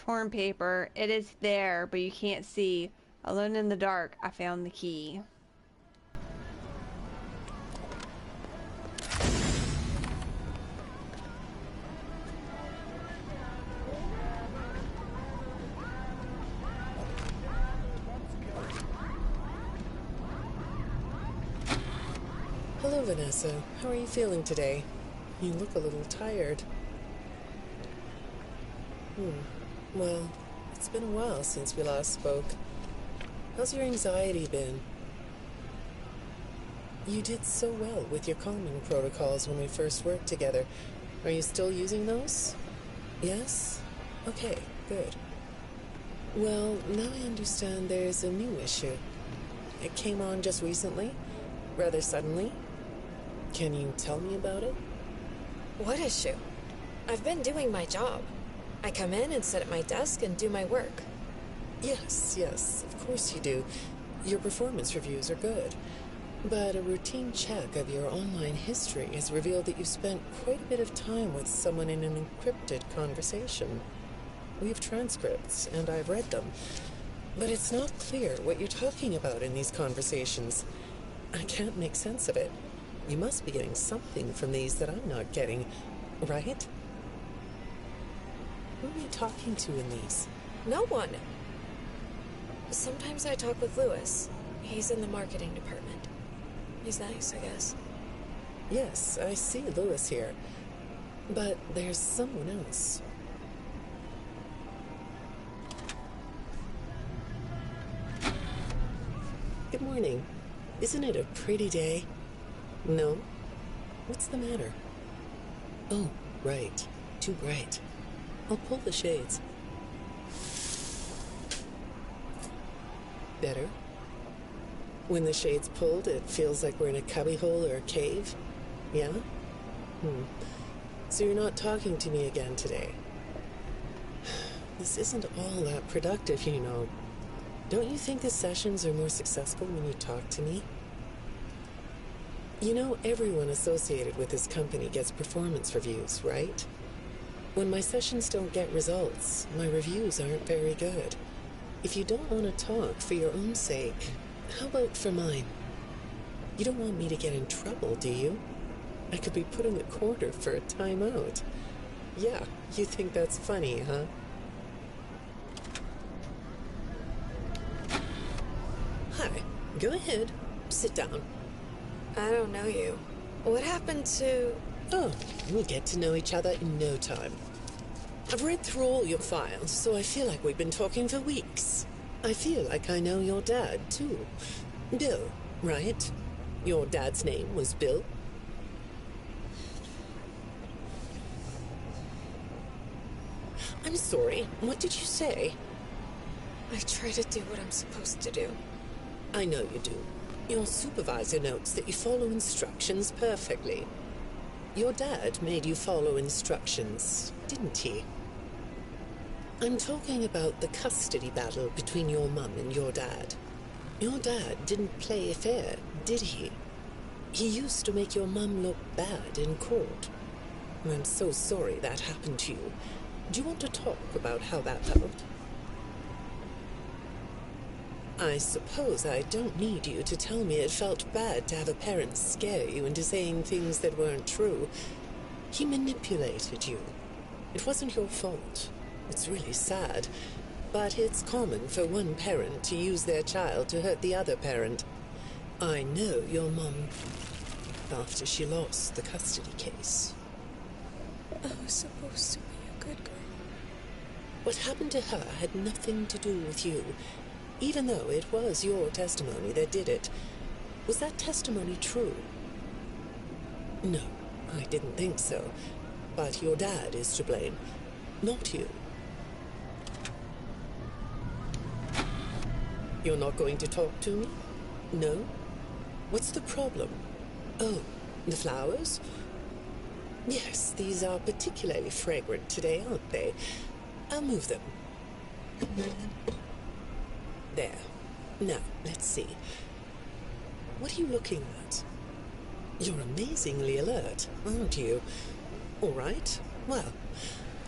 torn paper. It is there, but you can't see. Alone in the dark, I found the key. Hello, Vanessa. How are you feeling today? You look a little tired. Well, it's been a while since we last spoke. How's your anxiety been? You did so well with your calming protocols when we first worked together. Are you still using those? Yes? Okay, good. Well, now I understand there's a new issue. It came on just recently, rather suddenly. Can you tell me about it? What issue? I've been doing my job. I come in and sit at my desk and do my work. Yes, of course you do. Your performance reviews are good. But a routine check of your online history has revealed that you spent quite a bit of time with someone in an encrypted conversation. We have transcripts, and I've read them. But it's not clear what you're talking about in these conversations. I can't make sense of it. You must be getting something from these that I'm not getting, right? Who are you talking to in these? No one. Sometimes I talk with Lewis. He's in the marketing department. He's nice, I guess. Yes, I see Lewis here. But there's someone else. Good morning. Isn't it a pretty day? No? What's the matter? Oh, right. Too bright. I'll pull the shades. Better? When the shade's pulled, it feels like we're in a cubbyhole or a cave? Yeah? So you're not talking to me again today? This isn't all that productive, you know. Don't you think the sessions are more successful when you talk to me? You know, everyone associated with this company gets performance reviews, right? When my sessions don't get results, my reviews aren't very good. If you don't want to talk for your own sake, how about for mine? You don't want me to get in trouble, do you? I could be put in the corner for a timeout. Yeah, you think that's funny, huh? Hi, go ahead. Sit down. I don't know you. What happened to... Oh, we'll get to know each other in no time. I've read through all your files, so I feel like we've been talking for weeks. I feel like I know your dad, too. Bill, right? Your dad's name was Bill? I'm sorry, what did you say? I try to do what I'm supposed to do. I know you do. Your supervisor notes that you follow instructions perfectly. Your dad made you follow instructions, didn't he? I'm talking about the custody battle between your mum and your dad. Your dad didn't play fair, did he? He used to make your mum look bad in court. I'm so sorry that happened to you. Do you want to talk about how that felt? I suppose I don't need you to tell me it felt bad to have a parent scare you into saying things that weren't true. He manipulated you. It wasn't your fault. It's really sad. But it's common for one parent to use their child to hurt the other parent. I know your mum after she lost the custody case. I was supposed to be a good girl. What happened to her had nothing to do with you. Even though it was your testimony that did it. Was that testimony true? No, I didn't think so. But your dad is to blame, not you. You're not going to talk to me? No? What's the problem? Oh, the flowers? Yes, these are particularly fragrant today, aren't they? I'll move them. There. Now, let's see. What are you looking at? You're amazingly alert, aren't you? All right. Well,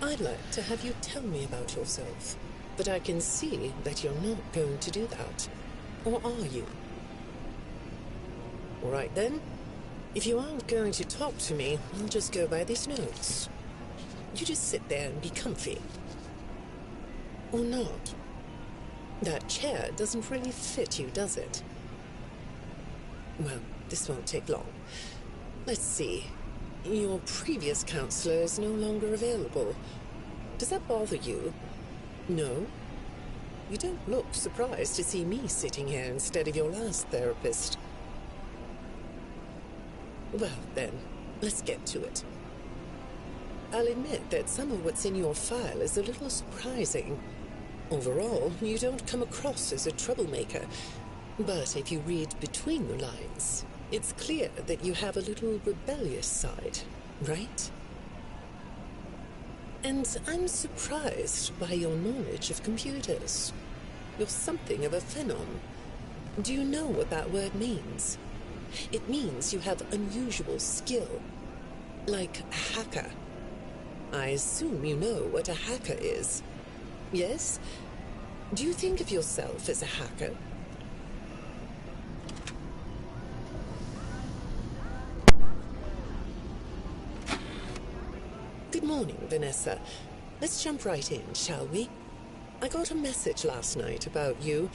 I'd like to have you tell me about yourself, but I can see that you're not going to do that. Or are you? All right then. If you aren't going to talk to me, I'll just go by these notes. You just sit there and be comfy. Or not. That chair doesn't really fit you, does it? Well, this won't take long. Let's see. Your previous counselor is no longer available. Does that bother you? No? You don't look surprised to see me sitting here instead of your last therapist. Well, then, let's get to it. I'll admit that some of what's in your file is a little surprising. Overall, you don't come across as a troublemaker. But if you read between the lines, it's clear that you have a little rebellious side, right? And I'm surprised by your knowledge of computers. You're something of a phenom. Do you know what that word means? It means you have unusual skill. Like a hacker. I assume you know what a hacker is. Yes? Do you think of yourself as a hacker? Good morning, Vanessa. Let's jump right in, shall we? I got a message last night about you,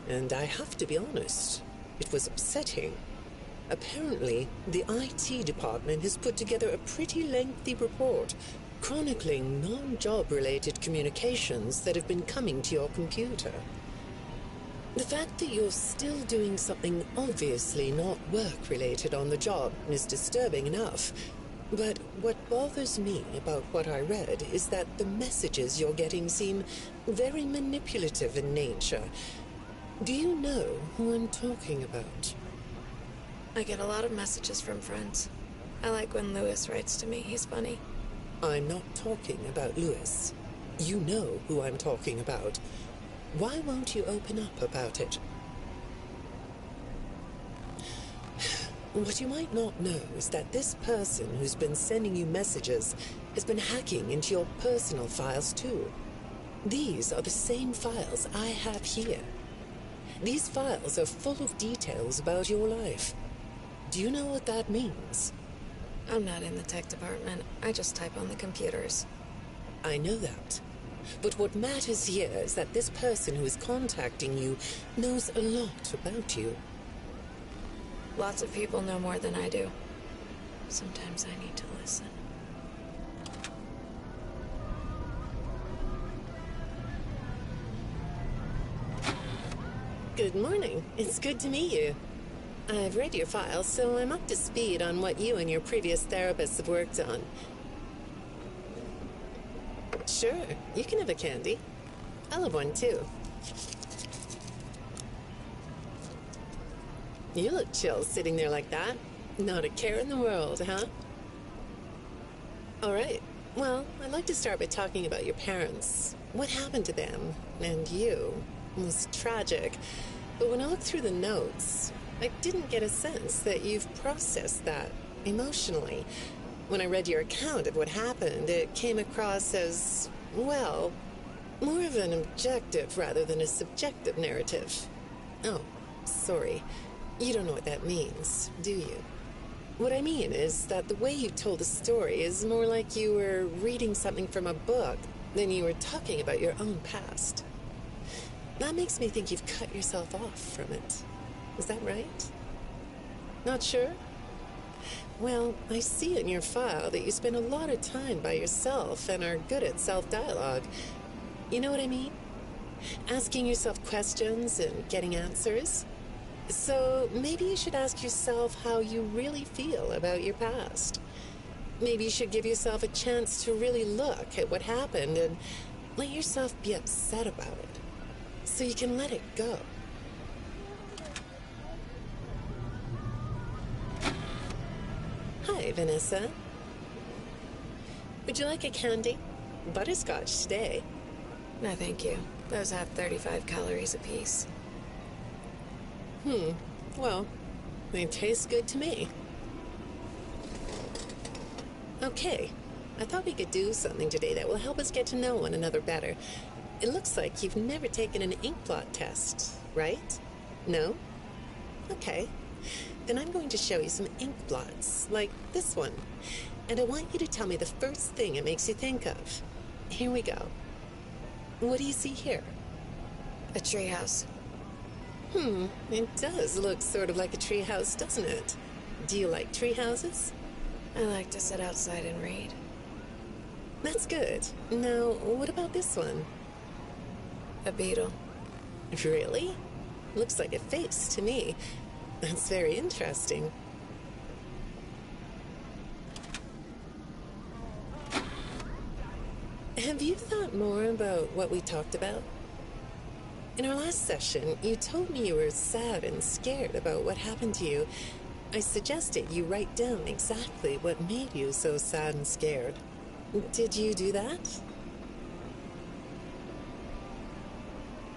and I have to be honest, it was upsetting. Apparently, the IT department has put together a pretty lengthy report chronicling non-job-related communications that have been coming to your computer. The fact that you're still doing something obviously not work-related on the job is disturbing enough. But what bothers me about what I read is that the messages you're getting seem very manipulative in nature. Do you know who I'm talking about? I get a lot of messages from friends. I like when Lewis writes to me. He's funny. I'm not talking about Lewis. You know who I'm talking about. Why won't you open up about it? What you might not know is that this person who's been sending you messages has been hacking into your personal files too. These are the same files I have here. These files are full of details about your life. Do you know what that means? I'm not in the tech department. I just type on the computers. I know that. But what matters here is that this person who is contacting you knows a lot about you. Lots of people know more than I do. Sometimes I need to listen. Good morning. It's good to meet you. I've read your file, so I'm up to speed on what you and your previous therapists have worked on. Sure, you can have a candy. I'll have one too. You look chill sitting there like that. Not a care in the world, huh? All right. Well, I'd like to start by talking about your parents. What happened to them and you? It was tragic. But when I looked through the notes, I didn't get a sense that you've processed that emotionally. When I read your account of what happened, it came across as, well, more of an objective rather than a subjective narrative. Oh, sorry. You don't know what that means, do you? What I mean is that the way you told the story is more like you were reading something from a book than you were talking about your own past. That makes me think you've cut yourself off from it. Is that right? Not sure? Well, I see in your file that you spend a lot of time by yourself and are good at self-dialogue. You know what I mean? Asking yourself questions and getting answers. So maybe you should ask yourself how you really feel about your past. Maybe you should give yourself a chance to really look at what happened and let yourself be upset about it, so you can let it go. Hi, Vanessa. Would you like a candy? Butterscotch today. No, thank you. Those have 35 calories apiece. Well, they taste good to me. Okay, I thought we could do something today that will help us get to know one another better. It looks like you've never taken an ink blot test, right? No? Okay. Then I'm going to show you some ink blots, like this one. And I want you to tell me the first thing it makes you think of. Here we go. What do you see here? A treehouse. It does look sort of like a treehouse, doesn't it? Do you like treehouses? I like to sit outside and read. That's good. Now, what about this one? A beetle. Really? Looks like a face to me. That's very interesting. Have you thought more about what we talked about? In our last session, you told me you were sad and scared about what happened to you. I suggested you write down exactly what made you so sad and scared. Did you do that?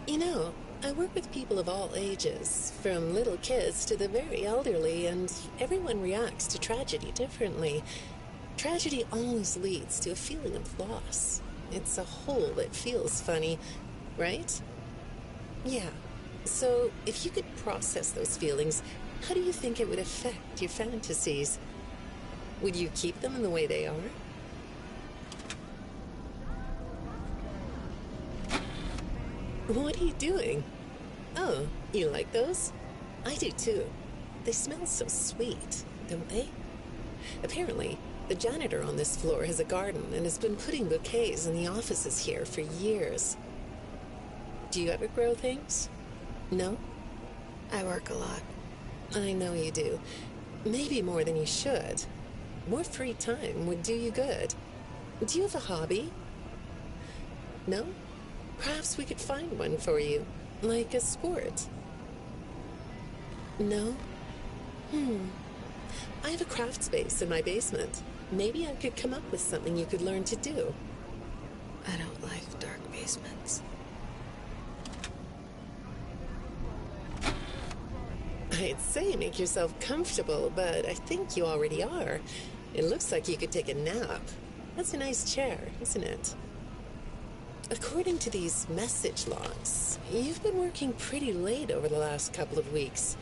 You know, I work with people of all ages, from little kids to the very elderly, and everyone reacts to tragedy differently. Tragedy always leads to a feeling of loss. It's a hole that feels funny, right? Yeah. So, if you could process those feelings, how do you think it would affect your fantasies? Would you keep them in the way they are? What are you doing? Oh, you like those? I do too. They smell so sweet, don't they? Apparently, the janitor on this floor has a garden and has been putting bouquets in the offices here for years. Do you ever grow things? No? I work a lot. I know you do. Maybe more than you should. More free time would do you good. Do you have a hobby? No? Perhaps we could find one for you, like a sport. No? I have a craft space in my basement. Maybe I could come up with something you could learn to do. I don't like dark basements. I'd say make yourself comfortable, but I think you already are. It looks like you could take a nap. That's a nice chair, isn't it? According to these message logs, you've been working pretty late over the last couple of weeks.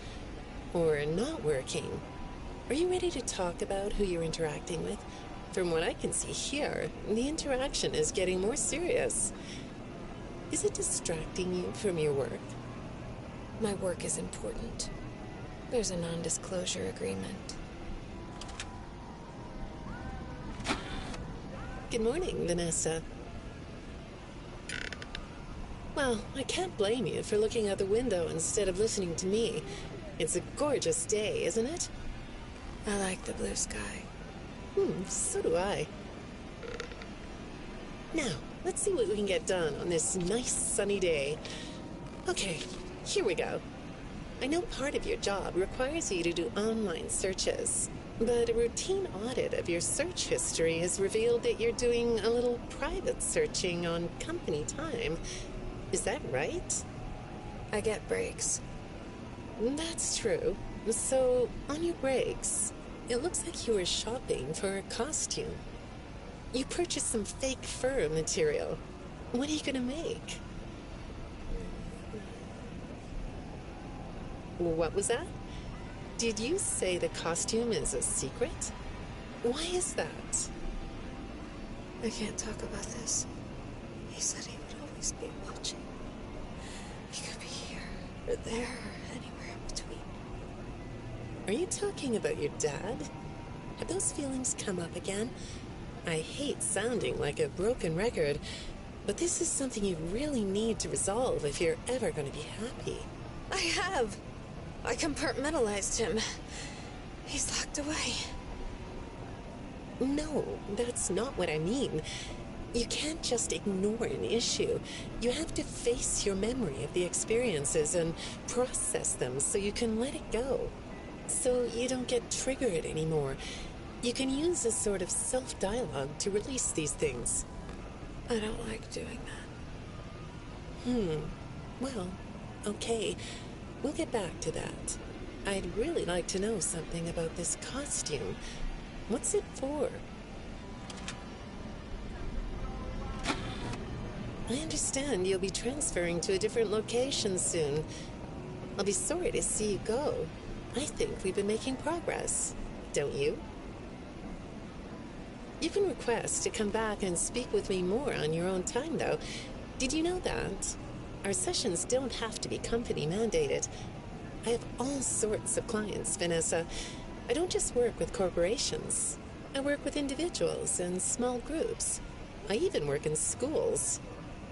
Or not working. Are you ready to talk about who you're interacting with? From what I can see here, the interaction is getting more serious. Is it distracting you from your work? My work is important. There's a non-disclosure agreement. Good morning, Vanessa. Well, I can't blame you for looking out the window instead of listening to me. It's a gorgeous day, isn't it? I like the blue sky. So do I. Now, let's see what we can get done on this nice sunny day. Okay, here we go. I know part of your job requires you to do online searches, but a routine audit of your search history has revealed that you're doing a little private searching on company time. Is that right? I get breaks. That's true. So, on your breaks, it looks like you were shopping for a costume. You purchased some fake fur material. What are you gonna make? What was that? Did you say the costume is a secret? Why is that? I can't talk about this. He said he would always be watching. He could be here, or there, or anywhere in between. Are you talking about your dad? Have those feelings come up again? I hate sounding like a broken record, but this is something you really need to resolve if you're ever going to be happy. I have. I compartmentalized him. He's locked away. No, that's not what I mean. You can't just ignore an issue. You have to face your memory of the experiences and process them so you can let it go. So you don't get triggered anymore. You can use a sort of self-dialogue to release these things. I don't like doing that. Well, okay. We'll get back to that. I'd really like to know something about this costume. What's it for? I understand you'll be transferring to a different location soon. I'll be sorry to see you go. I think we've been making progress, don't you? You can request to come back and speak with me more on your own time, though. Did you know that? Our sessions don't have to be company mandated. I have all sorts of clients, Vanessa. I don't just work with corporations. I work with individuals and small groups. I even work in schools.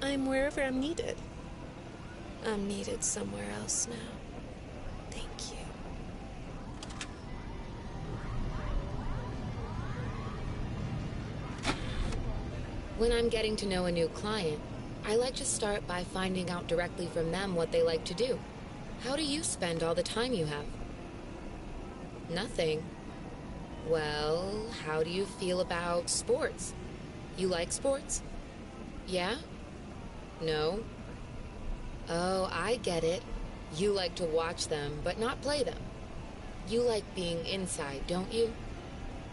I'm wherever I'm needed. I'm needed somewhere else now. Thank you. When I'm getting to know a new client, I like to start by finding out directly from them what they like to do. How do you spend all the time you have? Nothing. Well, how do you feel about sports? You like sports? Yeah? No? Oh, I get it. You like to watch them, but not play them. You like being inside, don't you?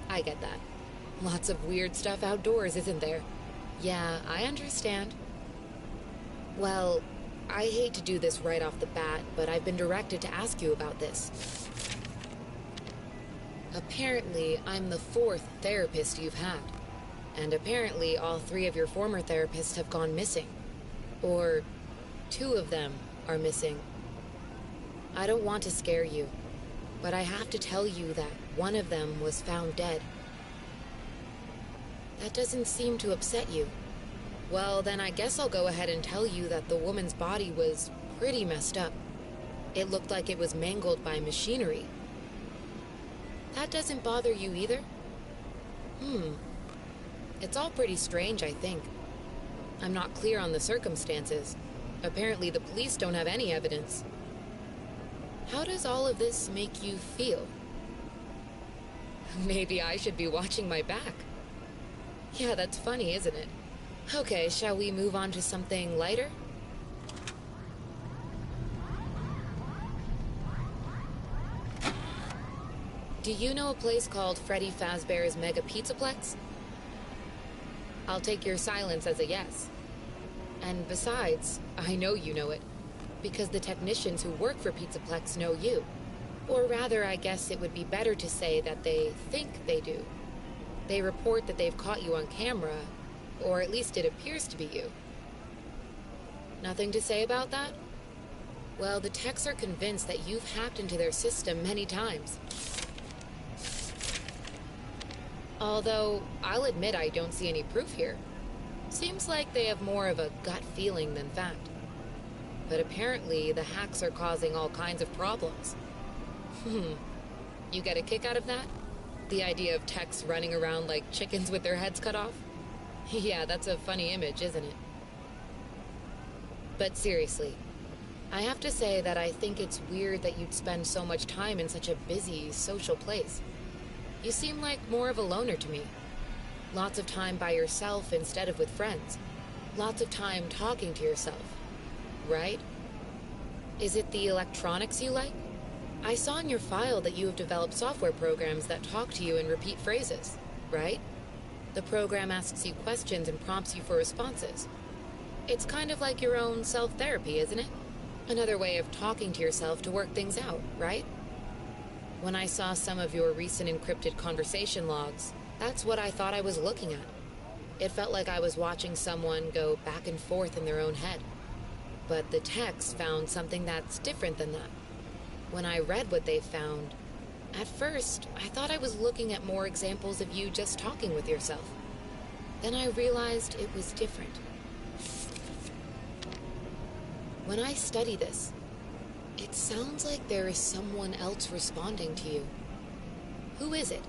I get that. Lots of weird stuff outdoors, isn't there? Yeah, I understand. Well, I hate to do this right off the bat, but I've been directed to ask you about this. Apparently, I'm the 4th therapist you've had. And apparently, all 3 of your former therapists have gone missing. Or 2 of them are missing. I don't want to scare you, but I have to tell you that one of them was found dead. That doesn't seem to upset you. Well, then I guess I'll go ahead and tell you that the woman's body was pretty messed up. It looked like it was mangled by machinery. That doesn't bother you either? It's all pretty strange, I think. I'm not clear on the circumstances. Apparently the police don't have any evidence. How does all of this make you feel? Maybe I should be watching my back. Yeah, that's funny, isn't it? Okay, shall we move on to something lighter? Do you know a place called Freddy Fazbear's Mega Pizza Plex? I'll take your silence as a yes. And besides, I know you know it, because the technicians who work for Pizza Plex know you. Or rather, I guess it would be better to say that they think they do. They report that they've caught you on camera, or at least it appears to be you. Nothing to say about that? Well, the techs are convinced that you've hacked into their system many times. Although, I'll admit I don't see any proof here. Seems like they have more of a gut feeling than fact. But apparently, the hacks are causing all kinds of problems. You get a kick out of that? The idea of techs running around like chickens with their heads cut off? Yeah, that's a funny image, isn't it? But seriously, I have to say that I think it's weird that you'd spend so much time in such a busy, social place. You seem like more of a loner to me. Lots of time by yourself instead of with friends. Lots of time talking to yourself. Right? Is it the electronics you like? I saw in your file that you have developed software programs that talk to you in repeat phrases, right? The program asks you questions and prompts you for responses. It's kind of like your own self-therapy, isn't it? Another way of talking to yourself to work things out, right? When I saw some of your recent encrypted conversation logs, that's what I thought I was looking at. It felt like I was watching someone go back and forth in their own head. But the techs found something that's different than that. When I read what they found, at first, I thought I was looking at more examples of you just talking with yourself. Then I realized it was different. When I study this, it sounds like there is someone else responding to you. Who is it?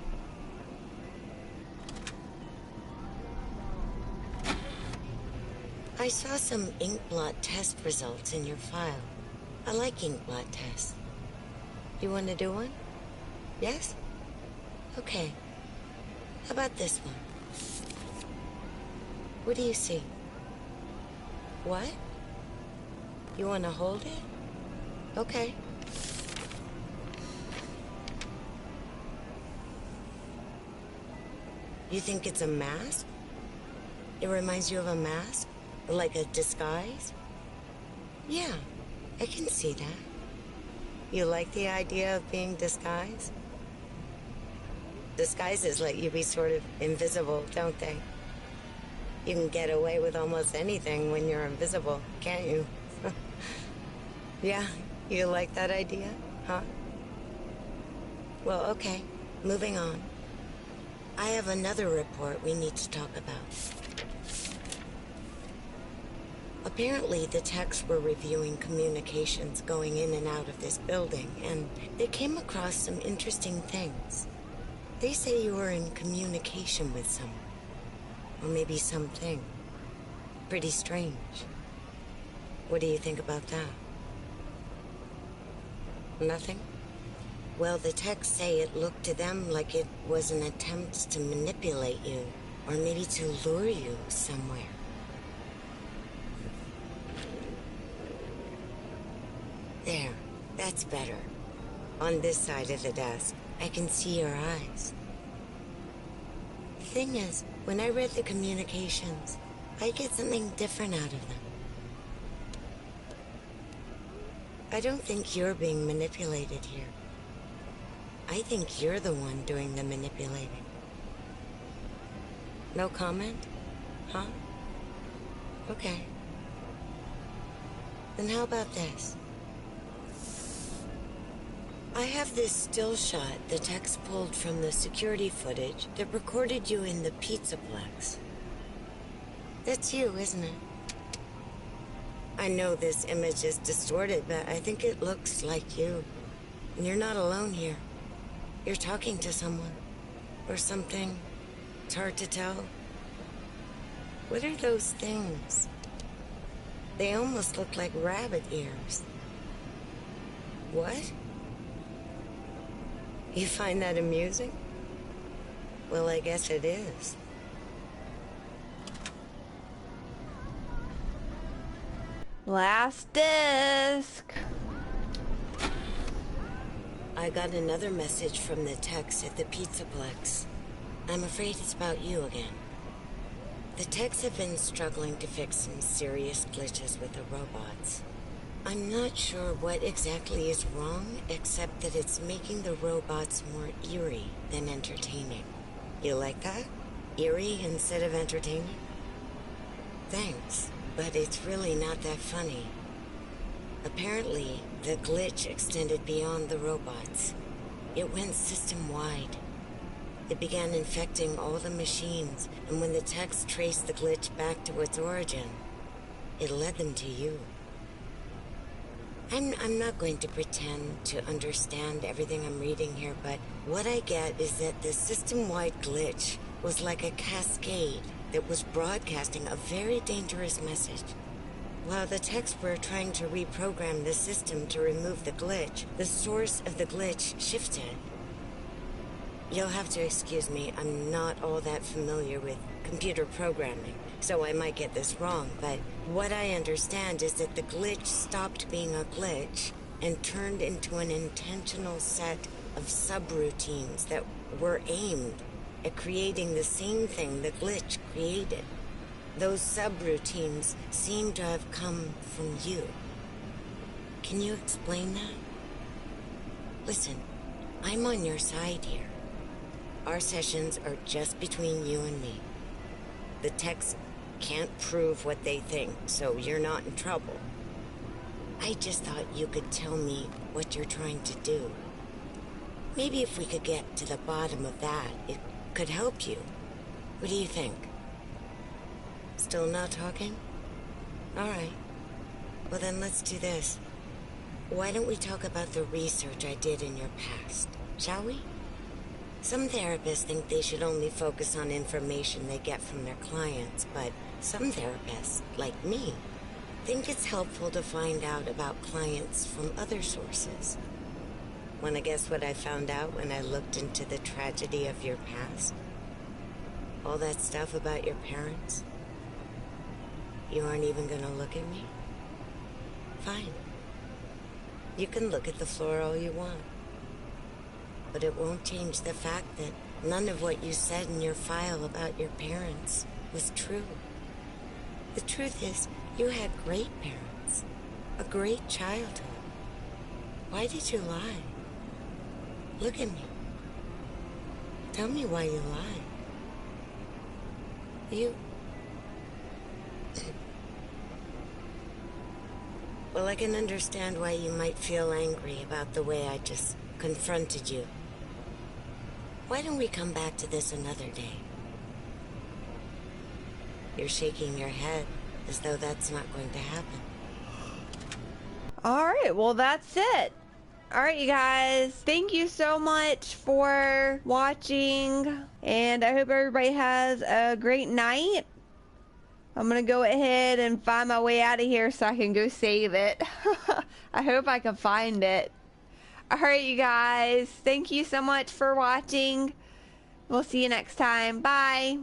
I saw some ink blot test results in your file. I like ink blot tests. You want to do one? Yes? Okay. How about this one? What do you see? What? You want to hold it? Okay. You think it's a mask? It reminds you of a mask? Like a disguise? Yeah, I can see that. You like the idea of being disguised? Disguises let you be sort of invisible, don't they? You can get away with almost anything when you're invisible, can't you? Yeah, you like that idea, huh? Well, okay, moving on. I have another report we need to talk about. Apparently, the techs were reviewing communications going in and out of this building, and they came across some interesting things. They say you were in communication with someone. Or maybe something. Pretty strange. What do you think about that? Nothing? Well, the techs say it looked to them like it was an attempt to manipulate you, or maybe to lure you somewhere. There, that's better. On this side of the desk, I can see your eyes. The thing is, when I read the communications, I get something different out of them. I don't think you're being manipulated here. I think you're the one doing the manipulating. No comment? Huh? Okay. Then how about this? I have this still shot the techs pulled from the security footage that recorded you in the Pizza Plex. That's you, isn't it? I know this image is distorted, but I think it looks like you. And you're not alone here. You're talking to someone. Or something. It's hard to tell. What are those things? They almost look like rabbit ears. What? You find that amusing? Well, I guess it is. Last disc. I got another message from the techs at the Pizza Plex. I'm afraid it's about you again. The techs have been struggling to fix some serious glitches with the robots. I'm not sure what exactly is wrong, except that it's making the robots more eerie than entertaining. You like that? Eerie instead of entertaining? Thanks, but it's really not that funny. Apparently, the glitch extended beyond the robots. It went system-wide. It began infecting all the machines, and when the techs traced the glitch back to its origin, it led them to you. I'm not going to pretend to understand everything I'm reading here, but what I get is that the system-wide glitch was like a cascade that was broadcasting a very dangerous message. While the techs were trying to reprogram the system to remove the glitch, the source of the glitch shifted. You'll have to excuse me, I'm not all that familiar with computer programming, so I might get this wrong, but what I understand is that the glitch stopped being a glitch and turned into an intentional set of subroutines that were aimed at creating the same thing the glitch created. Those subroutines seem to have come from you. Can you explain that? Listen, I'm on your side here. Our sessions are just between you and me. The techs can't prove what they think, so you're not in trouble. I just thought you could tell me what you're trying to do. Maybe if we could get to the bottom of that, it could help you. What do you think? Still not talking? All right. Well, then let's do this. Why don't we talk about the research I did in your past, shall we? Some therapists think they should only focus on information they get from their clients, but some therapists, like me, think it's helpful to find out about clients from other sources. Wanna guess what I found out when I looked into the tragedy of your past? All that stuff about your parents? You aren't even gonna look at me? Fine. You can look at the floor all you want. But it won't change the fact that none of what you said in your file about your parents was true. The truth is, you had great parents. A great childhood. Why did you lie? Look at me. Tell me why you lied. You... Well, I can understand why you might feel angry about the way I just confronted you. Why don't we come back to this another day? You're shaking your head as though that's not going to happen. Alright, well that's it. Alright, you guys. Thank you so much for watching. And I hope everybody has a great night. I'm gonna go ahead and find my way out of here so I can go save it. I hope I can find it. Alright, you guys. Thank you so much for watching. We'll see you next time. Bye.